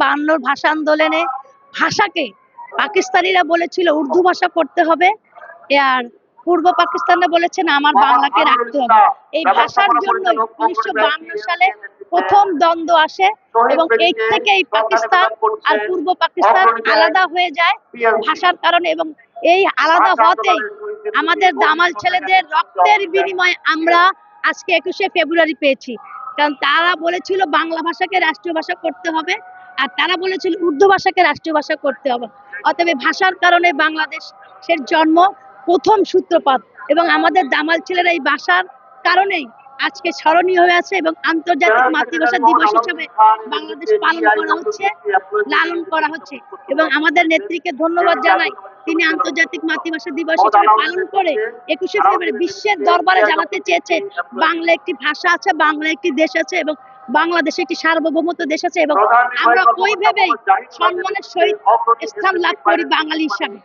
বায়ান্নর ভাষা আন্দোলনে ভাষাকে পাকিস্তানিরা বলেছিল উর্দু ভাষা করতে হবে, আর পূর্ব পাকিস্তানরা বলেছেন আমার বাংলাকে রাখতে হবে। এই ভাষার জন্য 1952 সালে প্রথম দ্বন্দ্ব আসে এবং এই থেকেই পাকিস্তান আর পূর্ব পাকিস্তান আলাদা হয়ে যায় ভাষার কারণে। এবং এই আলাদা হতেই আমাদের দামাল ছেলেদের রক্তের বিনিময়ে আমরা আজকে 21শে ফেব্রুয়ারি পেয়েছি। কারণ তারা বলেছিল বাংলা ভাষাকে রাষ্ট্রীয় ভাষা করতে হবে, আর তারা বলেছিল উর্দু ভাষাকে রাষ্ট্রীয় ভাষা করতে হবে। অতএব ভাষার কারণে বাংলাদেশের জন্ম, প্রথম সূত্রপাত। এবং আমাদের দামাল ছেলেরা এই ভাষার কারণেই আজকে স্মরণীয় হয়ে আছে এবং আন্তর্জাতিক মাতৃভাষা দিবস হিসেবে বাংলাদেশ পালন করা হচ্ছে, লালন করা হচ্ছে। এবং আমাদের নেত্রীকে ধন্যবাদ জানাই, তিনি আন্তর্জাতিক মাতৃভাষা দিবস হিসেবে পালন করে 21শে ফেব্রুয়ারি বিশ্বের দরবারে জানাতে চেয়েছে বাংলা একটি ভাষা আছে, বাংলা একটি দেশ আছে এবং বাংলাদেশে একটি সার্বভৌমত্ব দেশ আছে। এবং আমরা ওইভাবেই সম্মানের সহিত স্থান লাভ করি বাঙালি হিসাবে।